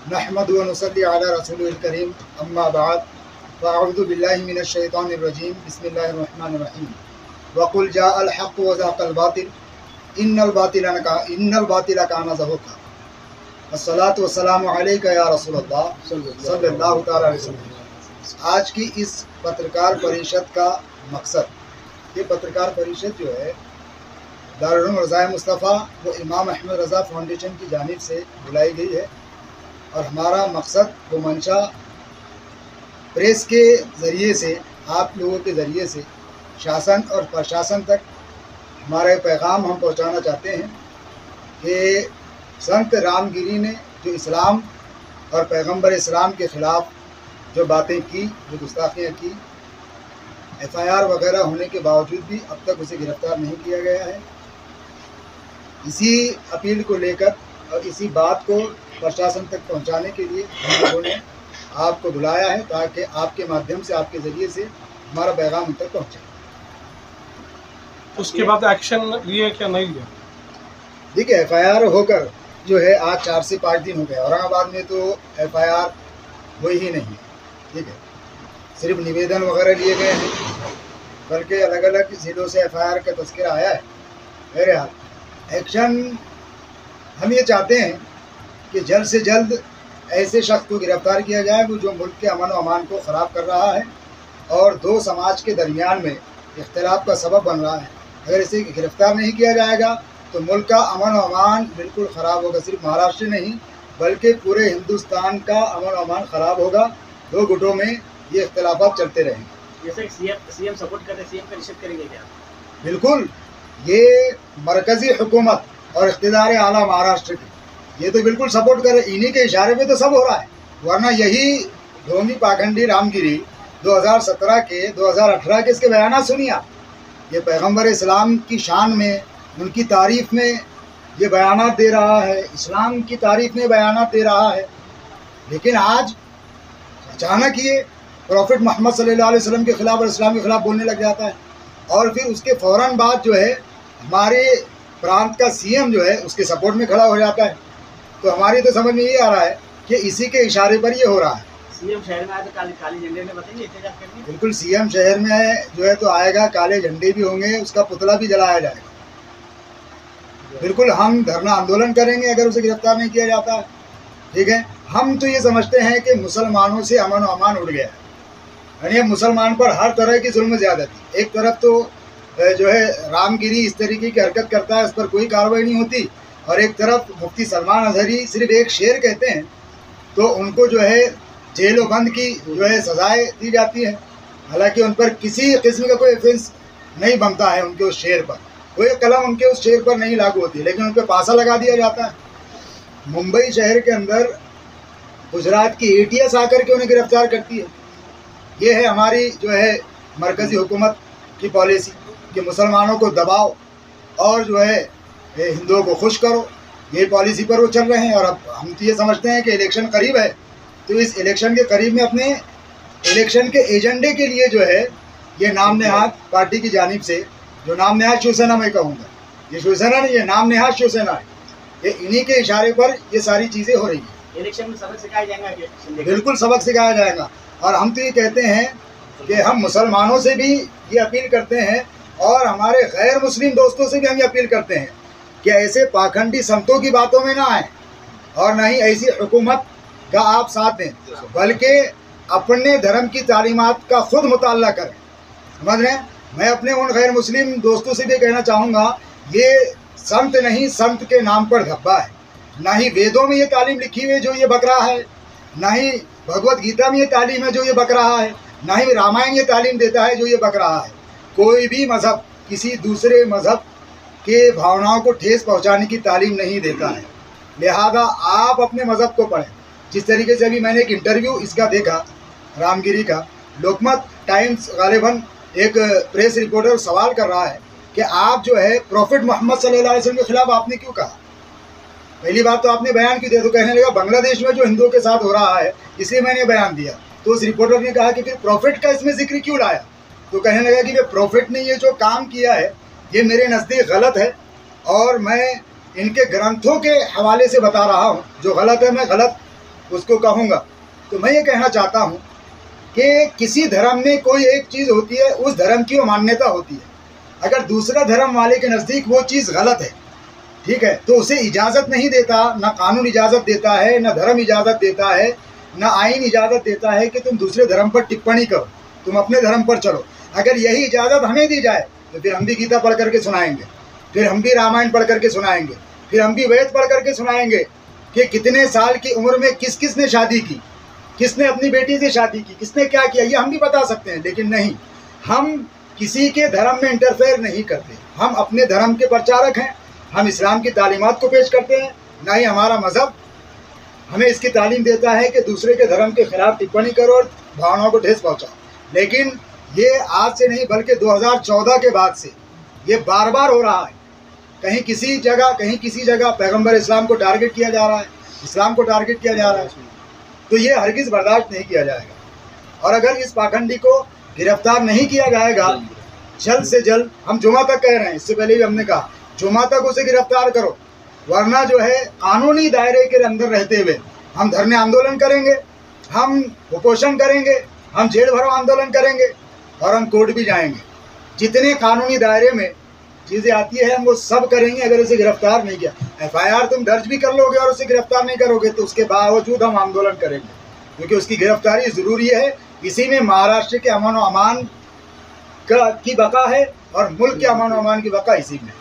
नहमदु व नुसल्ली अला रसूलिल करीम अम्मा बाद फ़अऊज़ु बिल्लाहि मिनश शैतानिर रजीम बिस्मिल्लाहिर रहमानिर रहीम वक़ुल जाअल हक़्क़ु व ज़हक़ल बातिल इन्नल बातिला काना ज़हूक़ा अस्सलातु वस्सलामु अलैका या रसूलल्लाह सल्लल्लाहु तआला अलैहि वसल्लम। आज की इस पत्रकार परिषद का मकसद, ये पत्रकार परिषद जो है दारुल उलूम रज़ाए मुस्तफ़ा व इमाम अहमद रज़ा फाउंडेशन की जानिब से बुलाई गई है और हमारा मकसद व मंशा प्रेस के ज़रिए से, आप लोगों के ज़रिए से शासन और प्रशासन तक हमारा पैगाम हम पहुंचाना चाहते हैं कि संत रामगिरी ने जो इस्लाम और पैगंबर इस्लाम के ख़िलाफ़ जो बातें की, जो गुस्ताखियाँ की, FIR वगैरह होने के बावजूद भी अब तक उसे गिरफ़्तार नहीं किया गया है। इसी अपील को लेकर और इसी बात को प्रशासन तक पहुंचाने के लिए हम लोगों ने आपको बुलाया है ताकि आपके माध्यम से, आपके ज़रिए से हमारा पैगाम उन तक पहुँचे। उसके बाद एक्शन लिए क्या नहीं लिया? देखिए, FIR होकर जो है आज 4 से 5 दिन हो गए। औरंगाबाद में तो FIR हुई ही नहीं है, ठीक है, सिर्फ निवेदन वगैरह लिए गए हैं, बल्कि अलग अलग ज़िलों से FIR का तस्करा आया है। बहरहाल एक्शन हम ये चाहते हैं कि जल्द से जल्द ऐसे शख्स को गिरफ़्तार किया जाए वो जो मुल्क के अमन व अमान को ख़राब कर रहा है और दो समाज के दरमियान में इख्तिलाफ का सबब बन रहा है। अगर इसे गिरफ़्तार नहीं किया जाएगा तो मुल्क का अमन व अमान बिल्कुल ख़राब होगा। सिर्फ महाराष्ट्र नहीं बल्कि पूरे हिंदुस्तान का अमन व अमान ख़राब होगा। दो गुटों में ये इख्तिलाफात चलते रहेंगे। जैसे सीएम सपोर्ट करते, सीएम का रिश्वत करेंगे क्या? बिल्कुल, ये मरकज़ी हुकूमत और इख्तिदार आला महाराष्ट्र की ये तो बिल्कुल सपोर्ट करे, इन्हीं के इशारे पे तो सब हो रहा है। वरना यही ढोंगी पाखंडी रामगिरी 2017 के 2018 के इसके बयानात सुनिए आप। ये पैगंबर इस्लाम की शान में, उनकी तारीफ़ में ये बयानात दे रहा है, इस्लाम की तारीफ़ में बयानात दे रहा है, लेकिन आज अचानक ये प्रॉफिट मोहम्मद सल्लल्लाहु अलैहि वसल्लम के ख़िलाफ़ और इस्लाम के ख़िलाफ़ बोलने लग जाता है। और फिर उसके फ़ौरन बाद जो है हमारे प्रांत का CM जो है उसके सपोर्ट में खड़ा हो जाता है। तो हमारी तो समझ में ये आ रहा है कि इसी के इशारे पर ये हो रहा है। सीएम शहर में आए तो काली झंडे में बताइए एहतजाज करेंगे? बिल्कुल, CM शहर में जो है तो आएगा, काले झंडे भी होंगे, उसका पुतला भी जलाया जाएगा। बिल्कुल, हम धरना आंदोलन करेंगे अगर उसे गिरफ्तार नहीं किया जाता, ठीक है। हम तो ये समझते हैं कि मुसलमानों से अमन व अमान उड़ गया है, यानी मुसलमान पर हर तरह की जुल्म ज़्यादती। एक तरफ तो जो है रामगिरी इस तरीके की हरकत करता है, उस पर कोई कार्रवाई नहीं होती, और एक तरफ मुफ्ती सलमान अजहरी सिर्फ एक शेर कहते हैं तो उनको जो है जेल बंद की जो है सजाएं दी जाती है। हालांकि उन पर किसी किस्म का कोई ऑफेंस नहीं बनता है, उनके उस शेर पर कोई कलम उनके उस शेर पर नहीं लागू होती, लेकिन उन पर पासा लगा दिया जाता है। मुंबई शहर के अंदर गुजरात की ATS आकर के उन्हें गिरफ्तार करती है। ये है हमारी जो है मरकज़ी हुकूमत की पॉलिसी कि मुसलमानों को दबाओ और जो है हिंदुओं को खुश करो। ये पॉलिसी पर वो चल रहे हैं। और अब हम तो ये समझते हैं कि इलेक्शन करीब है, तो इस इलेक्शन के करीब में अपने इलेक्शन के एजेंडे के लिए जो है ये नाम नेहाद पार्टी की जानिब से, जो नाम नेहाद शिवसेना मैं कहूँगा, ये शिवसेना नहीं, ये नाम नेहाद शिवसेना है, ये इन्हीं के इशारे पर ये सारी चीज़ें हो रही हैं। इलेक्शन में सबक सिखाया जाएगा? बिल्कुल सबक सिखाया जाएगा। और हम तो ये कहते हैं कि हम मुसलमानों से भी ये अपील करते हैं और हमारे गैर मुस्लिम दोस्तों से भी हम ये अपील करते हैं कि ऐसे पाखंडी संतों की बातों में ना आए और ना ही ऐसी हुकूमत का आप साथ दें, बल्कि अपने धर्म की तालीमात का खुद मुताला करें। समझ रहे हैं? मैं अपने उन गैर मुस्लिम दोस्तों से भी कहना चाहूँगा, ये संत नहीं, संत के नाम पर धब्बा है। ना ही वेदों में ये तालीम लिखी हुई है जो ये बक रहा है, ना ही भगवत गीता में ये तालीम है जो ये बक रहा है, ना ही रामायण ये तालीम देता है जो ये बक रहा है। कोई भी मज़हब किसी दूसरे मज़हब के भावनाओं को ठेस पहुंचाने की तालीम नहीं देता है। लिहाजा आप अपने मज़हब को पढ़ें। जिस तरीके से अभी मैंने एक इंटरव्यू इसका देखा रामगिरी का, लोकमत टाइम्स गालिबन एक प्रेस रिपोर्टर सवाल कर रहा है कि आप जो है प्रॉफिट मोहम्मद सल्लल्लाहु अलैहि वसल्लम के खिलाफ आपने क्यों कहा? पहली बात तो आपने बयान क्यों दिया? तो कहने लगा बांग्लादेश में जो हिंदुओं के साथ हो रहा है इसलिए मैंने बयान दिया। तो उस रिपोर्टर ने कहा कि फिर प्रॉफिट का इसमें जिक्र क्यों लाया? तो कहने लगा कि वे प्रॉफिट ने ये जो काम किया है ये मेरे नज़दीक गलत है और मैं इनके ग्रंथों के हवाले से बता रहा हूँ। जो गलत है मैं गलत उसको कहूँगा। तो मैं ये कहना चाहता हूँ कि किसी धर्म में कोई एक चीज़ होती है, उस धर्म की वो मान्यता होती है। अगर दूसरा धर्म वाले के नज़दीक वो चीज़ गलत है, ठीक है, तो उसे इजाज़त नहीं देता, ना कानून इजाज़त देता है, ना धर्म इजाज़त देता है, ना आइन इजाज़त देता है कि तुम दूसरे धर्म पर टिप्पणी करो, तुम अपने धर्म पर चलो। अगर यही इजाज़त हमें दी जाए तो फिर हम भी गीता पढ़ करके सुनाएंगे, फिर हम भी रामायण पढ़ करके सुनाएंगे, फिर हम भी वेद पढ़ करके सुनाएंगे कि कितने साल की उम्र में किस किस ने शादी की, किसने अपनी बेटी से शादी की, किसने क्या किया, ये हम भी बता सकते हैं। लेकिन नहीं, हम किसी के धर्म में इंटरफेयर नहीं करते। हम अपने धर्म के प्रचारक हैं, हम इस्लाम की तालीमात को पेश करते हैं। ना ही हमारा मज़हब हमें इसकी तालीम देता है कि दूसरे के धर्म के खिलाफ टिप्पणी करो और भावनाओं को ठेस पहुँचाओ। लेकिन ये आज से नहीं बल्कि 2014 के बाद से ये बार बार हो रहा है। कहीं किसी जगह पैगंबर इस्लाम को टारगेट किया जा रहा है, इस्लाम को टारगेट किया जा रहा है। तो ये हरगिज़ बर्दाश्त नहीं किया जाएगा। और अगर इस पाखंडी को गिरफ्तार नहीं किया जाएगा जल्द से जल्द, हम जुमा तक कह रहे हैं, इससे पहले भी हमने कहा जुमा तक उसे गिरफ्तार करो, वरना जो है कानूनी दायरे के अंदर रहते हुए हम धरने आंदोलन करेंगे, हम कुपोषण करेंगे, हम जेल भरो आंदोलन करेंगे और हम कोर्ट भी जाएंगे। जितने कानूनी दायरे में चीज़ें आती है हम वो सब करेंगे। अगर उसे गिरफ्तार नहीं किया, FIR तुम दर्ज भी कर लोगे और उसे गिरफ्तार नहीं करोगे तो उसके बावजूद हम आंदोलन करेंगे, क्योंकि उसकी गिरफ्तारी ज़रूरी है। इसी में महाराष्ट्र के अमन व अमान की बका है और मुल्क के अमन व अमान की बका इसी में।